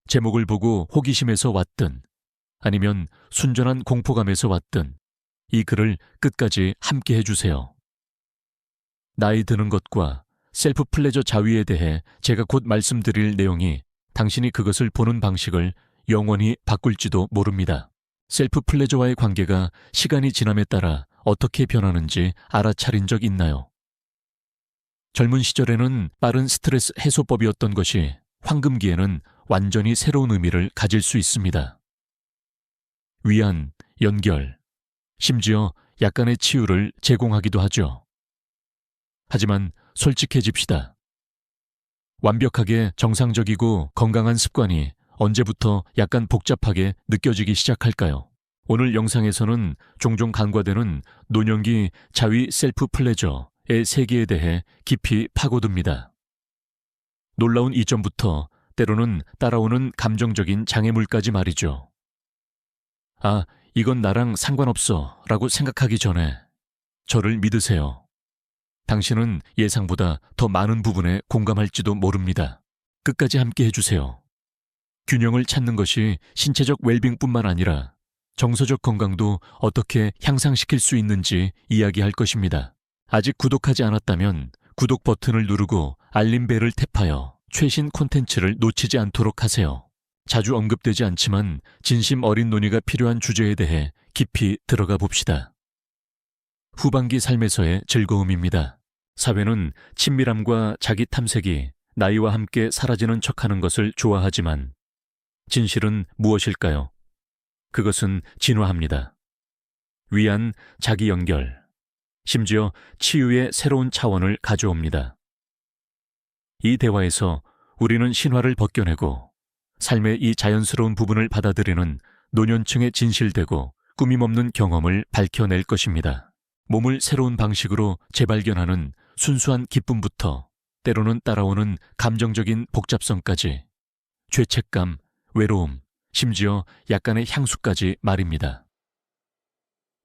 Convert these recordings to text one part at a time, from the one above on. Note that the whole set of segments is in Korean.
제목을 보고 호기심에서 왔든 아니면 순전한 공포감에서 왔든 이 글을 끝까지 함께 해주세요. 나이 드는 것과 셀프 플레저 자위에 대해 제가 곧 말씀드릴 내용이 당신이 그것을 보는 방식을 영원히 바꿀지도 모릅니다. 셀프 플레저와의 관계가 시간이 지남에 따라 어떻게 변하는지 알아차린 적 있나요? 젊은 시절에는 빠른 스트레스 해소법이었던 것이 황금기에는 완전히 새로운 의미를 가질 수 있습니다. 위안, 연결, 심지어 약간의 치유를 제공하기도 하죠. 하지만 솔직해집시다. 완벽하게 정상적이고 건강한 습관이 언제부터 약간 복잡하게 느껴지기 시작할까요? 오늘 영상에서는 종종 간과되는 노년기 자위 셀프 플레저의 세계에 대해 깊이 파고듭니다. 놀라운 이점부터 때로는 따라오는 감정적인 장애물까지 말이죠. 아, 이건 나랑 상관없어 라고 생각하기 전에 저를 믿으세요. 당신은 예상보다 더 많은 부분에 공감할지도 모릅니다. 끝까지 함께 해주세요. 균형을 찾는 것이 신체적 웰빙뿐만 아니라 정서적 건강도 어떻게 향상시킬 수 있는지 이야기할 것입니다. 아직 구독하지 않았다면 구독 버튼을 누르고 알림벨을 탭하여 최신 콘텐츠를 놓치지 않도록 하세요. 자주 언급되지 않지만 진심 어린 논의가 필요한 주제에 대해 깊이 들어가 봅시다. 후반기 삶에서의 즐거움입니다. 사회는 친밀함과 자기 탐색이 나이와 함께 사라지는 척하는 것을 좋아하지만 진실은 무엇일까요? 그것은 진화합니다. 위안, 자기 연결, 심지어 치유의 새로운 차원을 가져옵니다. 이 대화에서 우리는 신화를 벗겨내고 삶의 이 자연스러운 부분을 받아들이는 노년층의 진실되고 꾸밈없는 경험을 밝혀낼 것입니다. 몸을 새로운 방식으로 재발견하는 순수한 기쁨부터 때로는 따라오는 감정적인 복잡성까지 죄책감, 외로움, 심지어 약간의 향수까지 말입니다.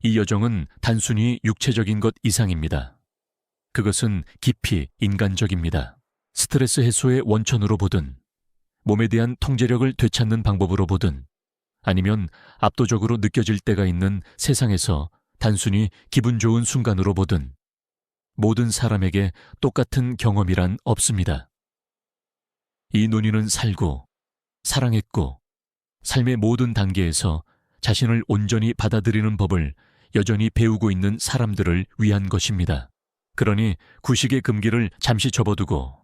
이 여정은 단순히 육체적인 것 이상입니다. 그것은 깊이 인간적입니다. 스트레스 해소의 원천으로 보든, 몸에 대한 통제력을 되찾는 방법으로 보든, 아니면 압도적으로 느껴질 때가 있는 세상에서 단순히 기분 좋은 순간으로 보든 모든 사람에게 똑같은 경험이란 없습니다. 이 논의는 살고 사랑했고 삶의 모든 단계에서 자신을 온전히 받아들이는 법을 여전히 배우고 있는 사람들을 위한 것입니다. 그러니 구식의 금기를 잠시 접어두고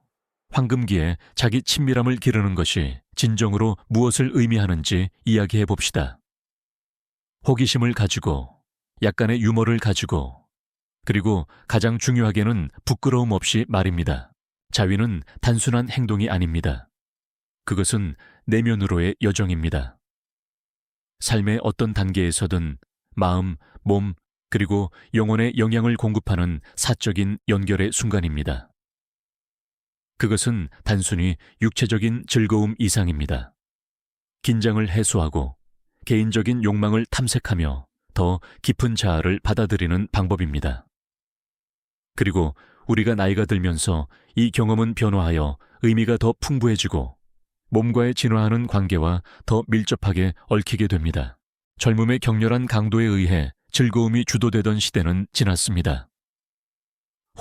황금기에 자기 친밀함을 기르는 것이 진정으로 무엇을 의미하는지 이야기해 봅시다. 호기심을 가지고 약간의 유머를 가지고 그리고 가장 중요하게는 부끄러움 없이 말입니다. 자위는 단순한 행동이 아닙니다. 그것은 내면으로의 여정입니다. 삶의 어떤 단계에서든 마음, 몸, 그리고 영혼에 영향을 공급하는 사적인 연결의 순간입니다. 그것은 단순히 육체적인 즐거움 이상입니다. 긴장을 해소하고 개인적인 욕망을 탐색하며 더 깊은 자아를 받아들이는 방법입니다. 그리고 우리가 나이가 들면서 이 경험은 변화하여 의미가 더 풍부해지고 몸과의 진화하는 관계와 더 밀접하게 얽히게 됩니다. 젊음의 격렬한 강도에 의해 즐거움이 주도되던 시대는 지났습니다.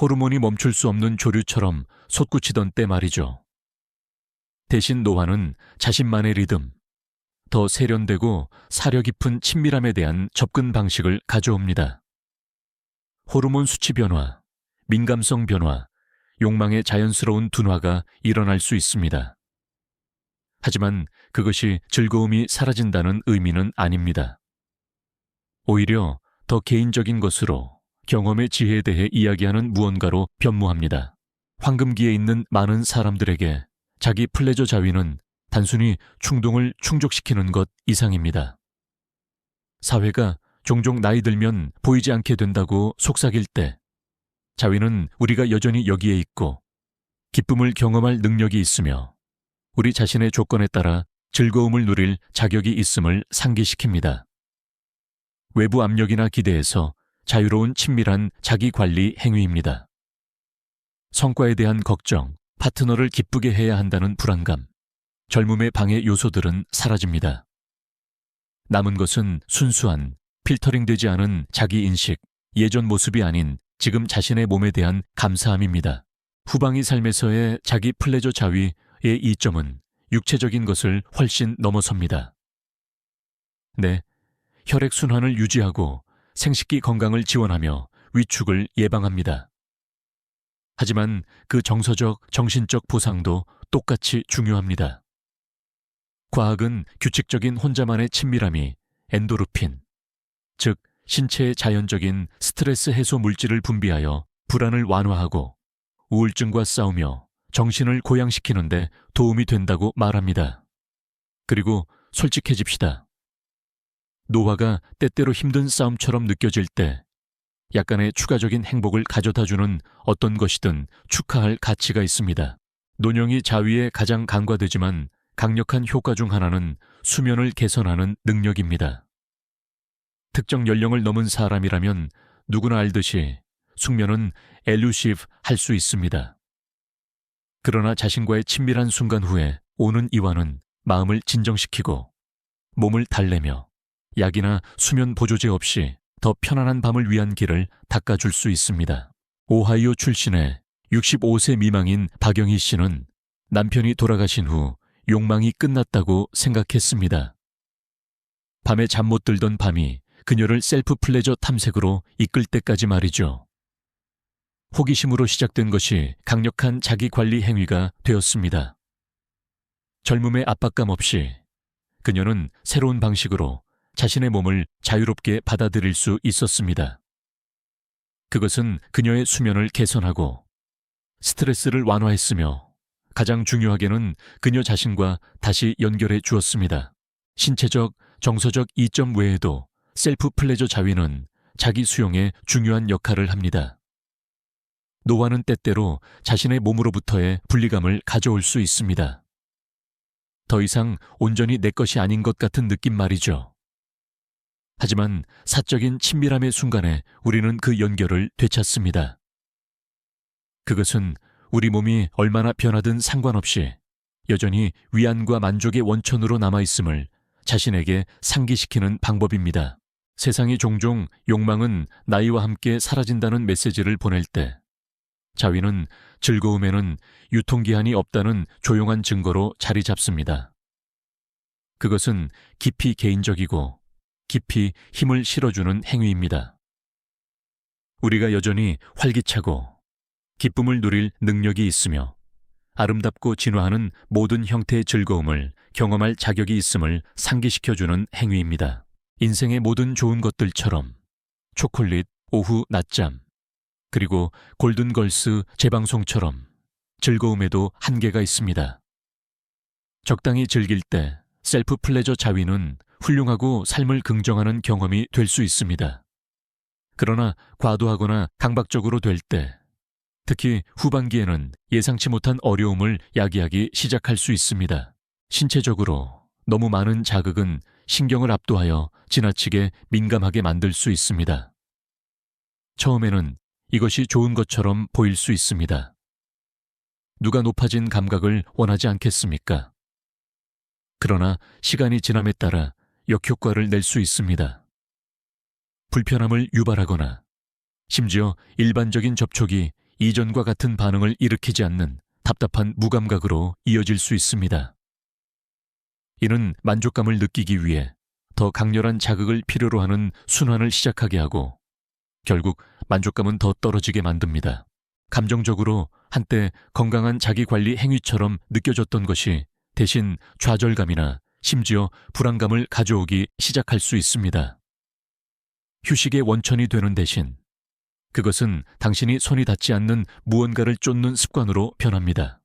호르몬이 멈출 수 없는 조류처럼 솟구치던 때 말이죠. 대신 노화는 자신만의 리듬, 더 세련되고 사려 깊은 친밀함에 대한 접근 방식을 가져옵니다. 호르몬 수치 변화, 민감성 변화, 욕망의 자연스러운 둔화가 일어날 수 있습니다. 하지만 그것이 즐거움이 사라진다는 의미는 아닙니다. 오히려 더 개인적인 것으로 경험의 지혜에 대해 이야기하는 무언가로 변모합니다. 황금기에 있는 많은 사람들에게 자기 플레저 자위는 단순히 충동을 충족시키는 것 이상입니다. 사회가 종종 나이 들면 보이지 않게 된다고 속삭일 때 자위는 우리가 여전히 여기에 있고 기쁨을 경험할 능력이 있으며 우리 자신의 조건에 따라 즐거움을 누릴 자격이 있음을 상기시킵니다. 외부 압력이나 기대에서 자유로운 친밀한 자기관리 행위입니다. 성과에 대한 걱정, 파트너를 기쁘게 해야 한다는 불안감, 젊음의 방해 요소들은 사라집니다. 남은 것은 순수한, 필터링되지 않은 자기인식, 예전 모습이 아닌 지금 자신의 몸에 대한 감사함입니다. 후방이 삶에서의 자기 플레저 자위의 이점은 육체적인 것을 훨씬 넘어섭니다. 네, 혈액순환을 유지하고 생식기 건강을 지원하며 위축을 예방합니다. 하지만 그 정서적, 정신적 보상도 똑같이 중요합니다. 과학은 규칙적인 혼자만의 친밀함이 엔도르핀, 즉 신체의 자연적인 스트레스 해소 물질을 분비하여 불안을 완화하고 우울증과 싸우며 정신을 고양시키는 데 도움이 된다고 말합니다. 그리고 솔직해집시다. 노화가 때때로 힘든 싸움처럼 느껴질 때 약간의 추가적인 행복을 가져다주는 어떤 것이든 축하할 가치가 있습니다. 노령이 자위에 가장 간과되지만 강력한 효과 중 하나는 수면을 개선하는 능력입니다. 특정 연령을 넘은 사람이라면 누구나 알듯이 숙면은 엘루시브 할 수 있습니다. 그러나 자신과의 친밀한 순간 후에 오는 이완은 마음을 진정시키고 몸을 달래며 약이나 수면 보조제 없이 더 편안한 밤을 위한 길을 닦아줄 수 있습니다. 오하이오 출신의 65세 미망인 박영희 씨는 남편이 돌아가신 후 욕망이 끝났다고 생각했습니다. 밤에 잠 못 들던 밤이 그녀를 셀프 플레저 탐색으로 이끌 때까지 말이죠. 호기심으로 시작된 것이 강력한 자기관리 행위가 되었습니다. 젊음의 압박감 없이 그녀는 새로운 방식으로 자신의 몸을 자유롭게 받아들일 수 있었습니다. 그것은 그녀의 수면을 개선하고 스트레스를 완화했으며 가장 중요하게는 그녀 자신과 다시 연결해 주었습니다. 신체적, 정서적 이점 외에도 셀프 플레저 자위는 자기 수용에 중요한 역할을 합니다. 노화는 때때로 자신의 몸으로부터의 분리감을 가져올 수 있습니다. 더 이상 온전히 내 것이 아닌 것 같은 느낌 말이죠. 하지만 사적인 친밀함의 순간에 우리는 그 연결을 되찾습니다. 그것은 우리 몸이 얼마나 변하든 상관없이 여전히 위안과 만족의 원천으로 남아있음을 자신에게 상기시키는 방법입니다. 세상이 종종 욕망은 나이와 함께 사라진다는 메시지를 보낼 때 자위는 즐거움에는 유통기한이 없다는 조용한 증거로 자리 잡습니다. 그것은 깊이 개인적이고 깊이 힘을 실어주는 행위입니다. 우리가 여전히 활기차고 기쁨을 누릴 능력이 있으며 아름답고 진화하는 모든 형태의 즐거움을 경험할 자격이 있음을 상기시켜주는 행위입니다. 인생의 모든 좋은 것들처럼 초콜릿, 오후 낮잠, 그리고 골든걸스 재방송처럼 즐거움에도 한계가 있습니다. 적당히 즐길 때 셀프 플레저 자위는 훌륭하고 삶을 긍정하는 경험이 될 수 있습니다. 그러나 과도하거나 강박적으로 될 때, 특히 후반기에는 예상치 못한 어려움을 야기하기 시작할 수 있습니다. 신체적으로 너무 많은 자극은 신경을 압도하여 지나치게 민감하게 만들 수 있습니다. 처음에는 이것이 좋은 것처럼 보일 수 있습니다. 누가 높아진 감각을 원하지 않겠습니까? 그러나 시간이 지남에 따라 역효과를 낼 수 있습니다. 불편함을 유발하거나 심지어 일반적인 접촉이 이전과 같은 반응을 일으키지 않는 답답한 무감각으로 이어질 수 있습니다. 이는 만족감을 느끼기 위해 더 강렬한 자극을 필요로 하는 순환을 시작하게 하고 결국 만족감은 더 떨어지게 만듭니다. 감정적으로 한때 건강한 자기관리 행위처럼 느껴졌던 것이 대신 좌절감이나 심지어 불안감을 가져오기 시작할 수 있습니다. 휴식의 원천이 되는 대신 그것은 당신이 손이 닿지 않는 무언가를 쫓는 습관으로 변합니다.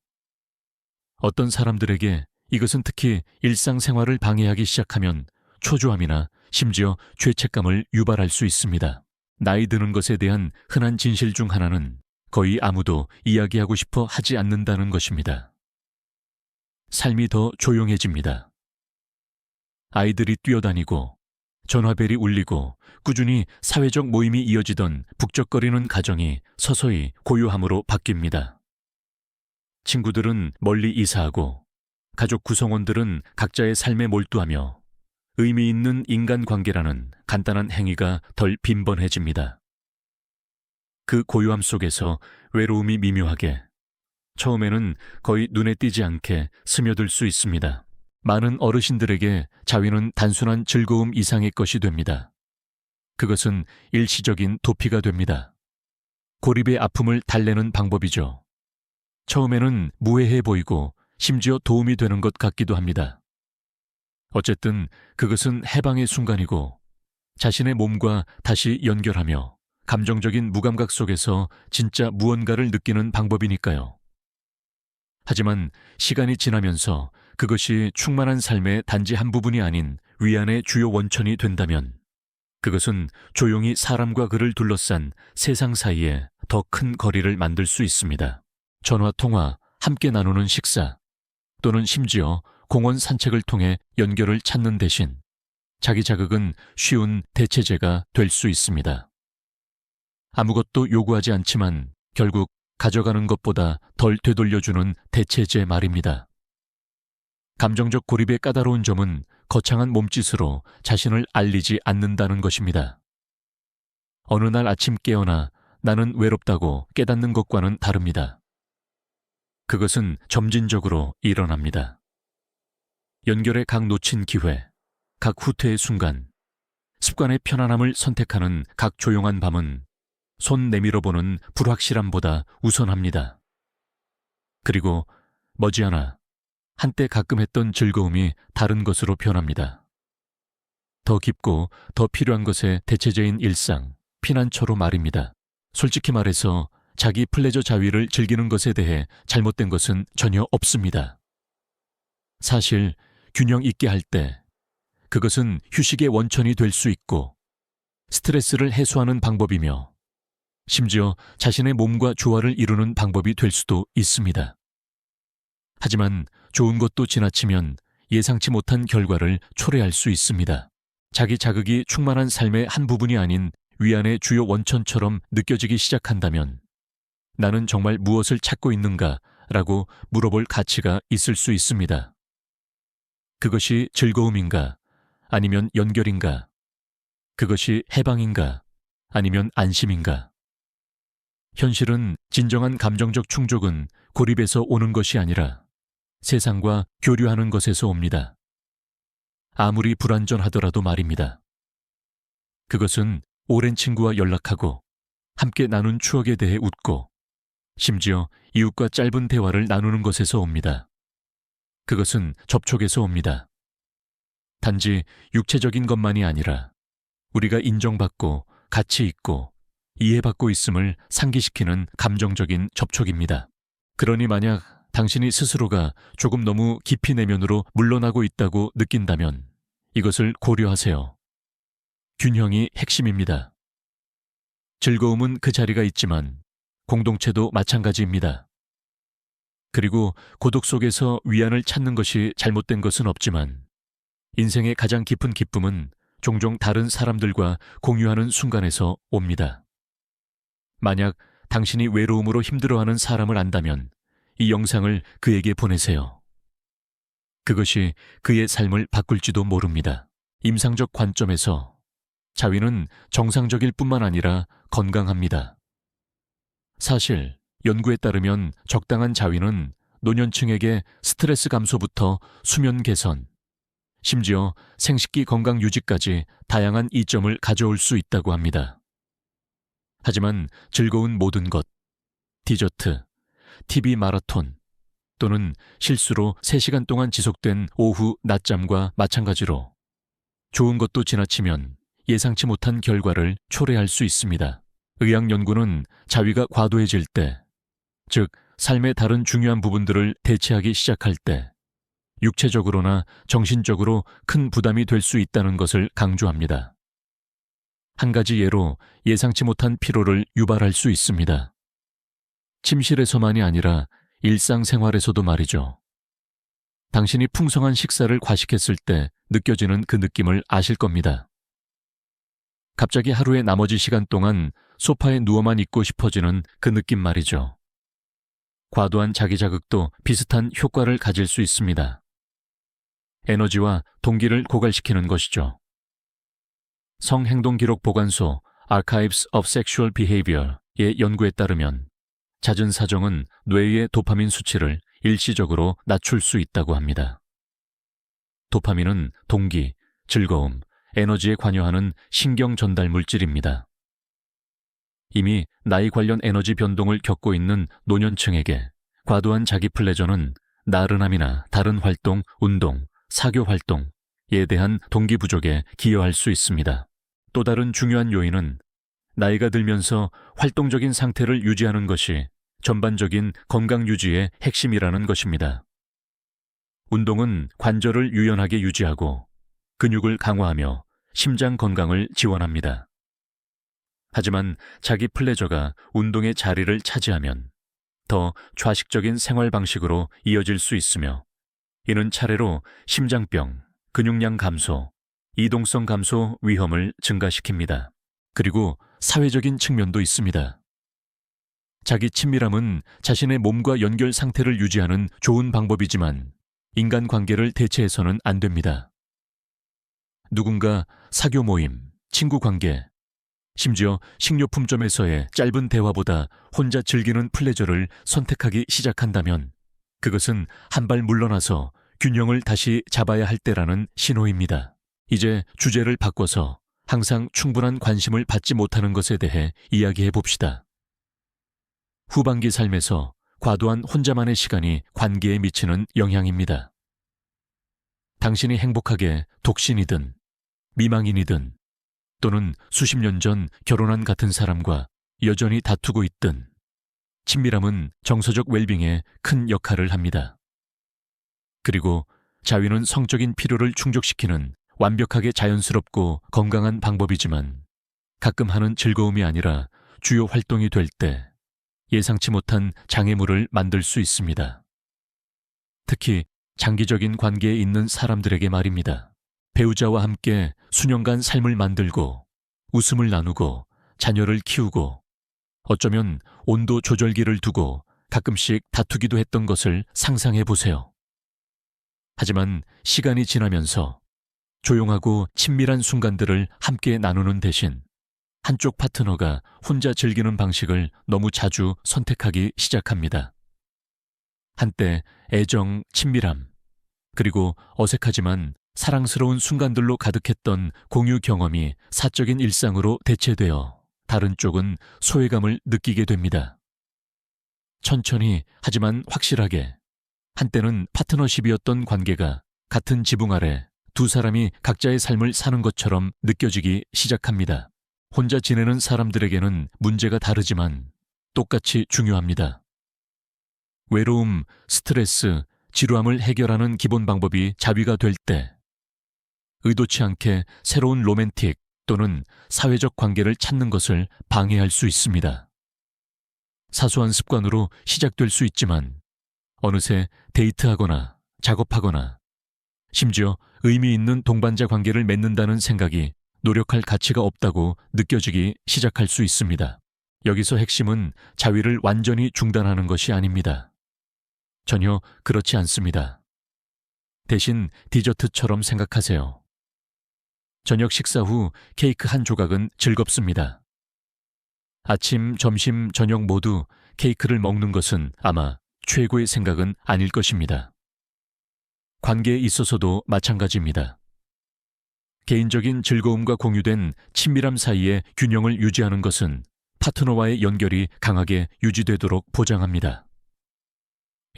어떤 사람들에게 이것은 특히 일상생활을 방해하기 시작하면 초조함이나 심지어 죄책감을 유발할 수 있습니다. 나이 드는 것에 대한 흔한 진실 중 하나는 거의 아무도 이야기하고 싶어 하지 않는다는 것입니다. 삶이 더 조용해집니다. 아이들이 뛰어다니고 전화벨이 울리고 꾸준히 사회적 모임이 이어지던 북적거리는 가정이 서서히 고요함으로 바뀝니다. 친구들은 멀리 이사하고 가족 구성원들은 각자의 삶에 몰두하며 의미 있는 인간관계라는 간단한 행위가 덜 빈번해집니다. 그 고요함 속에서 외로움이 미묘하게, 처음에는 거의 눈에 띄지 않게 스며들 수 있습니다. 많은 어르신들에게 자위는 단순한 즐거움 이상의 것이 됩니다. 그것은 일시적인 도피가 됩니다. 고립의 아픔을 달래는 방법이죠. 처음에는 무해해 보이고 심지어 도움이 되는 것 같기도 합니다. 어쨌든 그것은 해방의 순간이고 자신의 몸과 다시 연결하며 감정적인 무감각 속에서 진짜 무언가를 느끼는 방법이니까요. 하지만 시간이 지나면서 그것이 충만한 삶의 단지 한 부분이 아닌 위안의 주요 원천이 된다면 그것은 조용히 사람과 그를 둘러싼 세상 사이에 더 큰 거리를 만들 수 있습니다. 전화 통화, 함께 나누는 식사, 또는 심지어 공원 산책을 통해 연결을 찾는 대신 자기 자극은 쉬운 대체제가 될 수 있습니다. 아무것도 요구하지 않지만 결국 가져가는 것보다 덜 되돌려주는 대체제 말입니다. 감정적 고립의 까다로운 점은 거창한 몸짓으로 자신을 알리지 않는다는 것입니다. 어느 날 아침 깨어나 나는 외롭다고 깨닫는 것과는 다릅니다. 그것은 점진적으로 일어납니다. 연결의 각 놓친 기회, 각 후퇴의 순간, 습관의 편안함을 선택하는 각 조용한 밤은 손 내밀어보는 불확실함보다 우선합니다. 그리고 머지않아 한때 가끔 했던 즐거움이 다른 것으로 변합니다. 더 깊고 더 필요한 것의 대체제인 일상, 피난처로 말입니다. 솔직히 말해서 자기 플레저 자위를 즐기는 것에 대해 잘못된 것은 전혀 없습니다. 사실 균형 있게 할 때 그것은 휴식의 원천이 될 수 있고 스트레스를 해소하는 방법이며 심지어 자신의 몸과 조화를 이루는 방법이 될 수도 있습니다. 하지만 좋은 것도 지나치면 예상치 못한 결과를 초래할 수 있습니다. 자기 자극이 충만한 삶의 한 부분이 아닌 위안의 주요 원천처럼 느껴지기 시작한다면 나는 정말 무엇을 찾고 있는가? 라고 물어볼 가치가 있을 수 있습니다. 그것이 즐거움인가? 아니면 연결인가? 그것이 해방인가? 아니면 안심인가? 현실은 진정한 감정적 충족은 고립에서 오는 것이 아니라 세상과 교류하는 것에서 옵니다. 아무리 불완전하더라도 말입니다. 그것은 오랜 친구와 연락하고 함께 나눈 추억에 대해 웃고 심지어 이웃과 짧은 대화를 나누는 것에서 옵니다. 그것은 접촉에서 옵니다. 단지 육체적인 것만이 아니라 우리가 인정받고 가치 있고 이해받고 있음을 상기시키는 감정적인 접촉입니다. 그러니 만약 당신이 스스로가 조금 너무 깊이 내면으로 물러나고 있다고 느낀다면 이것을 고려하세요. 균형이 핵심입니다. 즐거움은 그 자리가 있지만 공동체도 마찬가지입니다. 그리고 고독 속에서 위안을 찾는 것이 잘못된 것은 없지만 인생의 가장 깊은 기쁨은 종종 다른 사람들과 공유하는 순간에서 옵니다. 만약 당신이 외로움으로 힘들어하는 사람을 안다면 이 영상을 그에게 보내세요. 그것이 그의 삶을 바꿀지도 모릅니다. 임상적 관점에서 자위는 정상적일 뿐만 아니라 건강합니다. 사실 연구에 따르면 적당한 자위는 노년층에게 스트레스 감소부터 수면 개선, 심지어 생식기 건강 유지까지 다양한 이점을 가져올 수 있다고 합니다. 하지만 즐거운 모든 것, 디저트, TV 마라톤 또는 실수로 3시간 동안 지속된 오후 낮잠과 마찬가지로 좋은 것도 지나치면 예상치 못한 결과를 초래할 수 있습니다. 의학 연구는 자위가 과도해질 때, 즉 삶의 다른 중요한 부분들을 대체하기 시작할 때 육체적으로나 정신적으로 큰 부담이 될 수 있다는 것을 강조합니다. 한 가지 예로 예상치 못한 피로를 유발할 수 있습니다. 침실에서만이 아니라 일상생활에서도 말이죠. 당신이 풍성한 식사를 과식했을 때 느껴지는 그 느낌을 아실 겁니다. 갑자기 하루의 나머지 시간 동안 소파에 누워만 있고 싶어지는 그 느낌 말이죠. 과도한 자기 자극도 비슷한 효과를 가질 수 있습니다. 에너지와 동기를 고갈시키는 것이죠. 성행동기록보관소 Archives of Sexual Behavior의 연구에 따르면 잦은 사정은 뇌의 도파민 수치를 일시적으로 낮출 수 있다고 합니다. 도파민은 동기, 즐거움, 에너지에 관여하는 신경 전달 물질입니다. 이미 나이 관련 에너지 변동을 겪고 있는 노년층에게 과도한 자기 플레저는 나른함이나 다른 활동, 운동, 사교 활동에 대한 동기 부족에 기여할 수 있습니다. 또 다른 중요한 요인은 나이가 들면서 활동적인 상태를 유지하는 것이 전반적인 건강 유지의 핵심이라는 것입니다. 운동은 관절을 유연하게 유지하고 근육을 강화하며 심장 건강을 지원합니다. 하지만 자기 플레저가 운동의 자리를 차지하면 더 좌식적인 생활 방식으로 이어질 수 있으며 이는 차례로 심장병, 근육량 감소, 이동성 감소 위험을 증가시킵니다. 그리고 사회적인 측면도 있습니다. 자기 친밀함은 자신의 몸과 연결 상태를 유지하는 좋은 방법이지만 인간관계를 대체해서는 안 됩니다. 누군가 사교 모임, 친구 관계, 심지어 식료품점에서의 짧은 대화보다 혼자 즐기는 플레저를 선택하기 시작한다면 그것은 한 발 물러나서 균형을 다시 잡아야 할 때라는 신호입니다. 이제 주제를 바꿔서 항상 충분한 관심을 받지 못하는 것에 대해 이야기해 봅시다. 후반기 삶에서 과도한 혼자만의 시간이 관계에 미치는 영향입니다. 당신이 행복하게 독신이든 미망인이든 또는 수십 년 전 결혼한 같은 사람과 여전히 다투고 있든 친밀함은 정서적 웰빙에 큰 역할을 합니다. 그리고 자위는 성적인 필요를 충족시키는 완벽하게 자연스럽고 건강한 방법이지만 가끔 하는 즐거움이 아니라 주요 활동이 될 때 예상치 못한 장애물을 만들 수 있습니다. 특히 장기적인 관계에 있는 사람들에게 말입니다. 배우자와 함께 수년간 삶을 만들고 웃음을 나누고 자녀를 키우고 어쩌면 온도 조절기를 두고 가끔씩 다투기도 했던 것을 상상해 보세요. 하지만 시간이 지나면서 조용하고 친밀한 순간들을 함께 나누는 대신 한쪽 파트너가 혼자 즐기는 방식을 너무 자주 선택하기 시작합니다. 한때 애정, 친밀함, 그리고 어색하지만 사랑스러운 순간들로 가득했던 공유 경험이 사적인 일상으로 대체되어 다른 쪽은 소외감을 느끼게 됩니다. 천천히 하지만 확실하게 한때는 파트너십이었던 관계가 같은 지붕 아래 두 사람이 각자의 삶을 사는 것처럼 느껴지기 시작합니다. 혼자 지내는 사람들에게는 문제가 다르지만 똑같이 중요합니다. 외로움, 스트레스, 지루함을 해결하는 기본 방법이 자위가 될 때 의도치 않게 새로운 로맨틱 또는 사회적 관계를 찾는 것을 방해할 수 있습니다. 사소한 습관으로 시작될 수 있지만 어느새 데이트하거나 작업하거나 심지어 의미 있는 동반자 관계를 맺는다는 생각이 노력할 가치가 없다고 느껴지기 시작할 수 있습니다. 여기서 핵심은 자위를 완전히 중단하는 것이 아닙니다. 전혀 그렇지 않습니다. 대신 디저트처럼 생각하세요. 저녁 식사 후 케이크 한 조각은 즐겁습니다. 아침, 점심, 저녁 모두 케이크를 먹는 것은 아마 최고의 생각은 아닐 것입니다. 관계에 있어서도 마찬가지입니다. 개인적인 즐거움과 공유된 친밀함 사이의 균형을 유지하는 것은 파트너와의 연결이 강하게 유지되도록 보장합니다.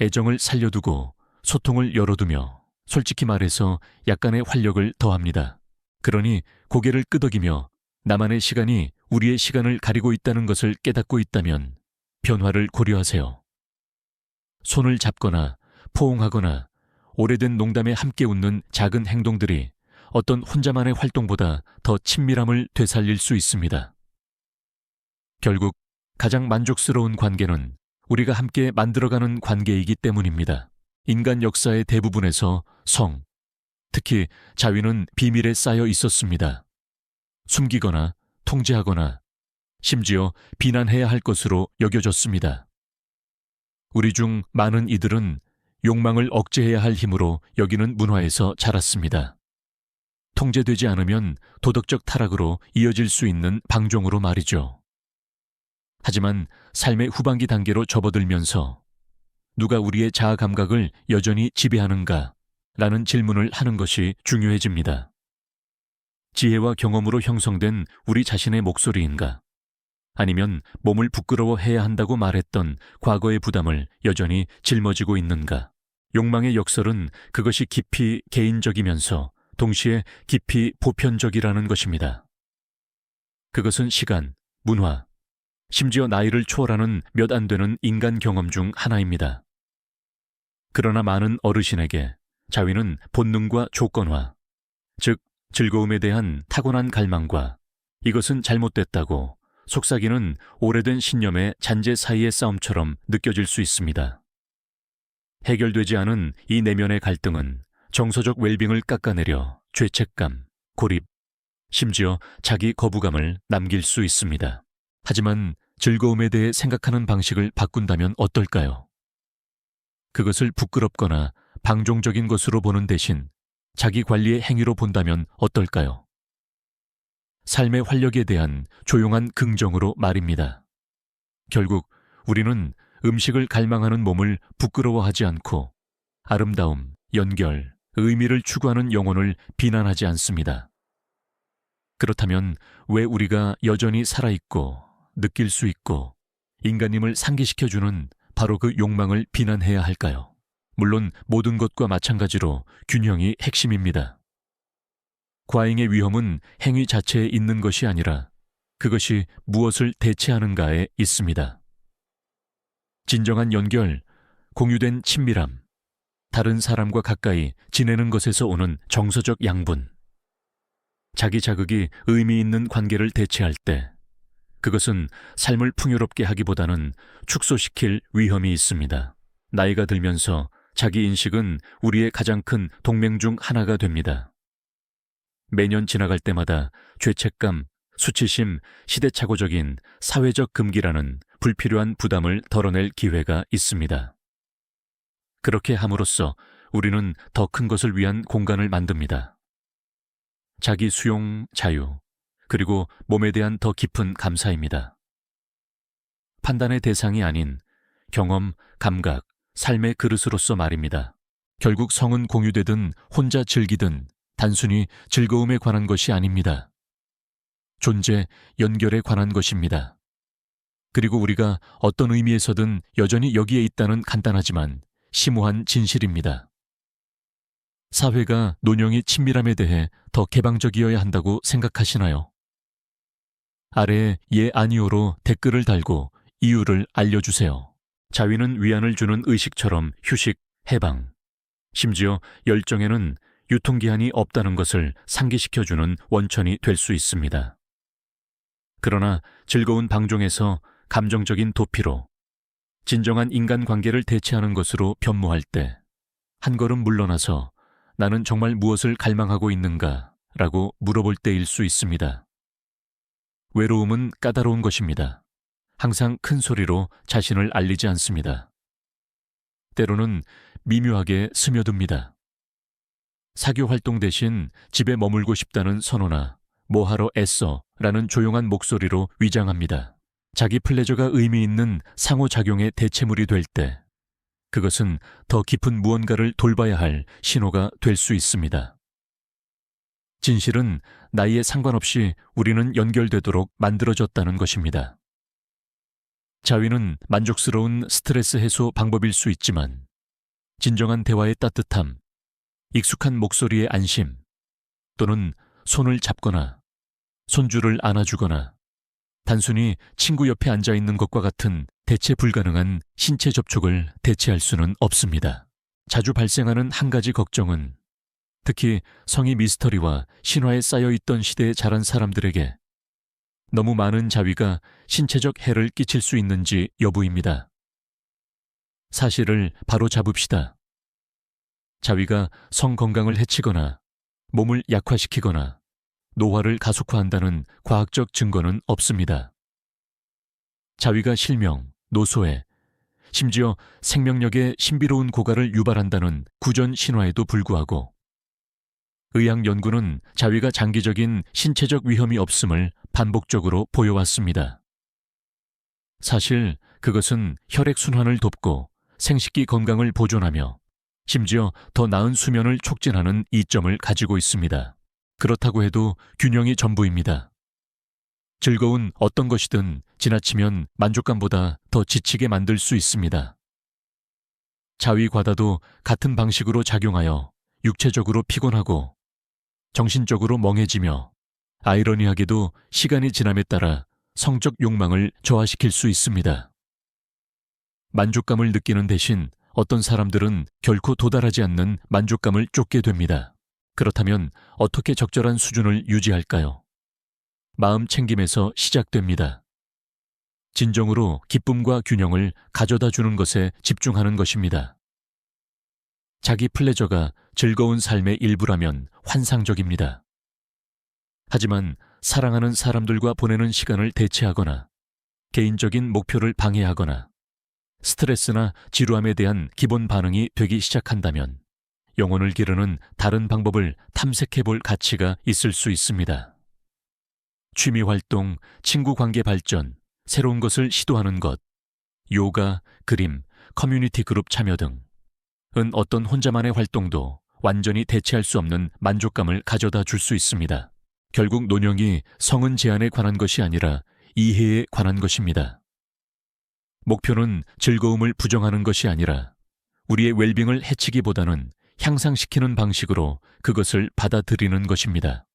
애정을 살려두고 소통을 열어두며 솔직히 말해서 약간의 활력을 더합니다. 그러니 고개를 끄덕이며 나만의 시간이 우리의 시간을 가리고 있다는 것을 깨닫고 있다면 변화를 고려하세요. 손을 잡거나 포옹하거나 오래된 농담에 함께 웃는 작은 행동들이 어떤 혼자만의 활동보다 더 친밀함을 되살릴 수 있습니다. 결국 가장 만족스러운 관계는 우리가 함께 만들어가는 관계이기 때문입니다. 인간 역사의 대부분에서 성, 특히 자위는 비밀에 쌓여 있었습니다. 숨기거나 통제하거나 심지어 비난해야 할 것으로 여겨졌습니다. 우리 중 많은 이들은 욕망을 억제해야 할 힘으로 여기는 문화에서 자랐습니다. 통제되지 않으면 도덕적 타락으로 이어질 수 있는 방종으로 말이죠. 하지만 삶의 후반기 단계로 접어들면서 누가 우리의 자아 감각을 여전히 지배하는가? 라는 질문을 하는 것이 중요해집니다. 지혜와 경험으로 형성된 우리 자신의 목소리인가? 아니면 몸을 부끄러워해야 한다고 말했던 과거의 부담을 여전히 짊어지고 있는가? 욕망의 역설은 그것이 깊이 개인적이면서 동시에 깊이 보편적이라는 것입니다. 그것은 시간, 문화, 심지어 나이를 초월하는 몇 안 되는 인간 경험 중 하나입니다. 그러나 많은 어르신에게 자위는 본능과 조건화, 즉 즐거움에 대한 타고난 갈망과 이것은 잘못됐다고 속삭이는 오래된 신념의 잔재 사이의 싸움처럼 느껴질 수 있습니다. 해결되지 않은 이 내면의 갈등은 정서적 웰빙을 깎아내려 죄책감, 고립, 심지어 자기 거부감을 남길 수 있습니다. 하지만 즐거움에 대해 생각하는 방식을 바꾼다면 어떨까요? 그것을 부끄럽거나 방종적인 것으로 보는 대신 자기 관리의 행위로 본다면 어떨까요? 삶의 활력에 대한 조용한 긍정으로 말입니다. 결국 우리는 음식을 갈망하는 몸을 부끄러워하지 않고 아름다움, 연결, 의미를 추구하는 영혼을 비난하지 않습니다. 그렇다면 왜 우리가 여전히 살아있고 느낄 수 있고 인간임을 상기시켜주는 바로 그 욕망을 비난해야 할까요? 물론 모든 것과 마찬가지로 균형이 핵심입니다. 과잉의 위험은 행위 자체에 있는 것이 아니라 그것이 무엇을 대체하는가에 있습니다. 진정한 연결, 공유된 친밀함, 다른 사람과 가까이 지내는 것에서 오는 정서적 양분, 자기 자극이 의미 있는 관계를 대체할 때 그것은 삶을 풍요롭게 하기보다는 축소시킬 위험이 있습니다. 나이가 들면서 자기 인식은 우리의 가장 큰 동맹 중 하나가 됩니다. 매년 지나갈 때마다 죄책감, 수치심, 시대착오적인 사회적 금기라는 불필요한 부담을 덜어낼 기회가 있습니다. 그렇게 함으로써 우리는 더 큰 것을 위한 공간을 만듭니다. 자기 수용, 자유, 그리고 몸에 대한 더 깊은 감사입니다. 판단의 대상이 아닌 경험, 감각, 삶의 그릇으로서 말입니다. 결국 성은 공유되든 혼자 즐기든 단순히 즐거움에 관한 것이 아닙니다. 존재, 연결에 관한 것입니다. 그리고 우리가 어떤 의미에서든 여전히 여기에 있다는 간단하지만 심오한 진실입니다. 사회가 논영의 친밀함에 대해 더 개방적이어야 한다고 생각하시나요? 아래에 예 아니오로 댓글을 달고 이유를 알려주세요. 자위는 위안을 주는 의식처럼 휴식, 해방, 심지어 열정에는 유통기한이 없다는 것을 상기시켜주는 원천이 될 수 있습니다. 그러나 즐거운 방종에서 감정적인 도피로 진정한 인간관계를 대체하는 것으로 변모할 때 한 걸음 물러나서 나는 정말 무엇을 갈망하고 있는가? 라고 물어볼 때일 수 있습니다. 외로움은 까다로운 것입니다. 항상 큰 소리로 자신을 알리지 않습니다. 때로는 미묘하게 스며듭니다. 사교 활동 대신 집에 머물고 싶다는 선호나 뭐하러 애써 라는 조용한 목소리로 위장합니다. 자기 플레저가 의미 있는 상호작용의 대체물이 될 때 그것은 더 깊은 무언가를 돌봐야 할 신호가 될 수 있습니다. 진실은 나이에 상관없이 우리는 연결되도록 만들어졌다는 것입니다. 자위는 만족스러운 스트레스 해소 방법일 수 있지만 진정한 대화의 따뜻함, 익숙한 목소리의 안심, 또는 손을 잡거나 손주를 안아주거나 단순히 친구 옆에 앉아있는 것과 같은 대체 불가능한 신체 접촉을 대체할 수는 없습니다. 자주 발생하는 한 가지 걱정은 특히 성이 미스터리와 신화에 쌓여있던 시대에 자란 사람들에게 너무 많은 자위가 신체적 해를 끼칠 수 있는지 여부입니다. 사실을 바로 잡읍시다. 자위가 성 건강을 해치거나 몸을 약화시키거나 노화를 가속화한다는 과학적 증거는 없습니다. 자위가 실명, 노소해, 심지어 생명력의 신비로운 고갈을 유발한다는 구전 신화에도 불구하고 의학 연구는 자위가 장기적인 신체적 위험이 없음을 반복적으로 보여왔습니다. 사실 그것은 혈액순환을 돕고 생식기 건강을 보존하며 심지어 더 나은 수면을 촉진하는 이점을 가지고 있습니다. 그렇다고 해도 균형이 전부입니다. 즐거운 어떤 것이든 지나치면 만족감보다 더 지치게 만들 수 있습니다. 자위 과다도 같은 방식으로 작용하여 육체적으로 피곤하고 정신적으로 멍해지며 아이러니하게도 시간이 지남에 따라 성적 욕망을 저하시킬 수 있습니다. 만족감을 느끼는 대신 어떤 사람들은 결코 도달하지 않는 만족감을 쫓게 됩니다. 그렇다면 어떻게 적절한 수준을 유지할까요? 마음 챙김에서 시작됩니다. 진정으로 기쁨과 균형을 가져다 주는 것에 집중하는 것입니다. 자기 플레저가 즐거운 삶의 일부라면 환상적입니다. 하지만 사랑하는 사람들과 보내는 시간을 대체하거나 개인적인 목표를 방해하거나 스트레스나 지루함에 대한 기본 반응이 되기 시작한다면 영혼을 기르는 다른 방법을 탐색해 볼 가치가 있을 수 있습니다. 취미 활동, 친구 관계 발전, 새로운 것을 시도하는 것, 요가, 그림, 커뮤니티 그룹 참여 등은 어떤 혼자만의 활동도 완전히 대체할 수 없는 만족감을 가져다 줄 수 있습니다. 결국 논영이 성은 제한에 관한 것이 아니라 이해에 관한 것입니다. 목표는 즐거움을 부정하는 것이 아니라 우리의 웰빙을 해치기보다는 향상시키는 방식으로 그것을 받아들이는 것입니다.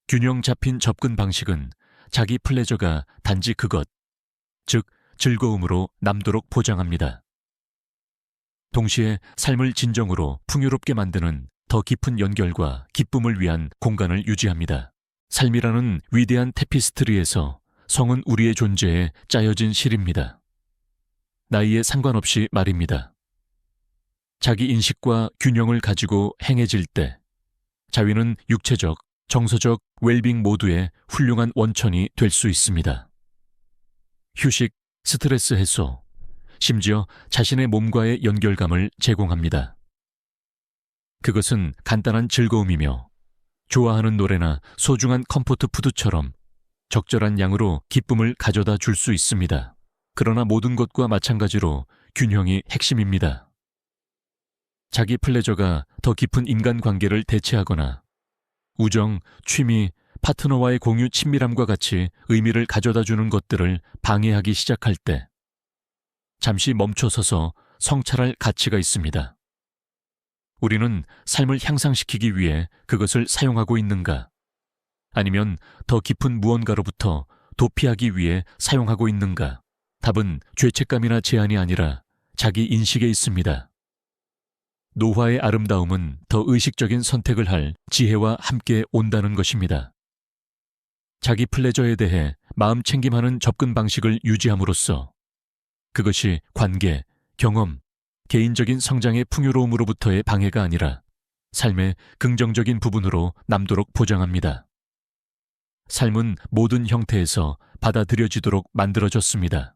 균형 잡힌 접근 방식은 자기 플레저가 단지 그것, 즉 즐거움으로 남도록 보장합니다. 동시에 삶을 진정으로 풍요롭게 만드는 더 깊은 연결과 기쁨을 위한 공간을 유지합니다. 삶이라는 위대한 테피스트리에서 성은 우리의 존재에 짜여진 실입니다. 나이에 상관없이 말입니다. 자기 인식과 균형을 가지고 행해질 때 자위는 육체적, 정서적 웰빙 모두의 훌륭한 원천이 될 수 있습니다. 휴식, 스트레스 해소, 심지어 자신의 몸과의 연결감을 제공합니다. 그것은 간단한 즐거움이며 좋아하는 노래나 소중한 컴포트 푸드처럼 적절한 양으로 기쁨을 가져다 줄 수 있습니다. 그러나 모든 것과 마찬가지로 균형이 핵심입니다. 자기 플레저가 더 깊은 인간관계를 대체하거나 우정, 취미, 파트너와의 공유 친밀함과 같이 의미를 가져다 주는 것들을 방해하기 시작할 때 잠시 멈춰서서 성찰할 가치가 있습니다. 우리는 삶을 향상시키기 위해 그것을 사용하고 있는가? 아니면 더 깊은 무언가로부터 도피하기 위해 사용하고 있는가? 답은 죄책감이나 제한이 아니라 자기 인식에 있습니다. 노화의 아름다움은 더 의식적인 선택을 할 지혜와 함께 온다는 것입니다. 자기 플레저에 대해 마음 챙김하는 접근 방식을 유지함으로써 그것이 관계, 경험, 개인적인 성장의 풍요로움으로부터의 방해가 아니라 삶의 긍정적인 부분으로 남도록 보장합니다. 삶은 모든 형태에서 받아들여지도록 만들어졌습니다.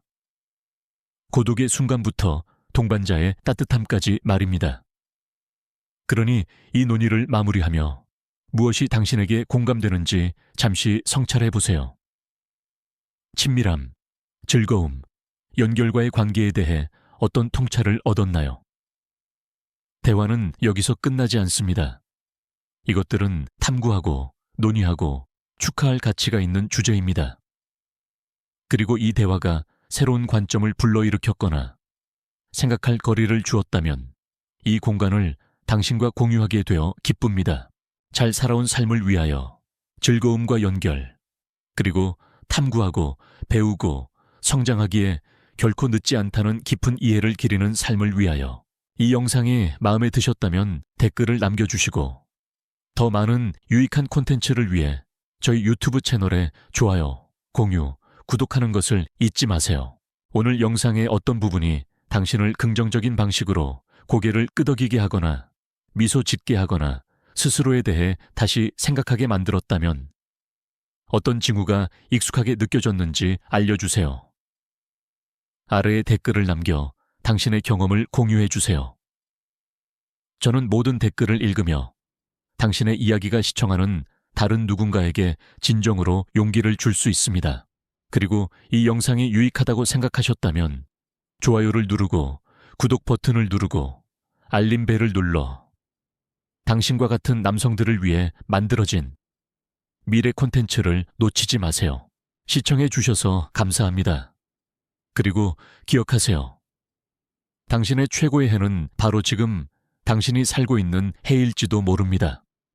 고독의 순간부터 동반자의 따뜻함까지 말입니다. 그러니 이 논의를 마무리하며 무엇이 당신에게 공감되는지 잠시 성찰해 보세요. 친밀함, 즐거움, 연결과의 관계에 대해 어떤 통찰을 얻었나요? 대화는 여기서 끝나지 않습니다. 이것들은 탐구하고 논의하고 축하할 가치가 있는 주제입니다. 그리고 이 대화가 새로운 관점을 불러일으켰거나 생각할 거리를 주었다면 이 공간을 당신과 공유하게 되어 기쁩니다. 잘 살아온 삶을 위하여 즐거움과 연결, 그리고 탐구하고 배우고 성장하기에 결코 늦지 않다는 깊은 이해를 기리는 삶을 위하여. 이 영상이 마음에 드셨다면 댓글을 남겨주시고 더 많은 유익한 콘텐츠를 위해 저희 유튜브 채널에 좋아요, 공유, 구독하는 것을 잊지 마세요. 오늘 영상의 어떤 부분이 당신을 긍정적인 방식으로 고개를 끄덕이게 하거나 미소 짓게 하거나 스스로에 대해 다시 생각하게 만들었다면 어떤 징후가 익숙하게 느껴졌는지 알려주세요. 아래에 댓글을 남겨 당신의 경험을 공유해 주세요. 저는 모든 댓글을 읽으며 당신의 이야기가 시청하는 다른 누군가에게 진정으로 용기를 줄 수 있습니다. 그리고 이 영상이 유익하다고 생각하셨다면 좋아요를 누르고 구독 버튼을 누르고 알림벨을 눌러 당신과 같은 남성들을 위해 만들어진 미래 콘텐츠를 놓치지 마세요. 시청해 주셔서 감사합니다. 그리고 기억하세요. 당신의 최고의 해는 바로 지금 당신이 살고 있는 해일지도 모릅니다.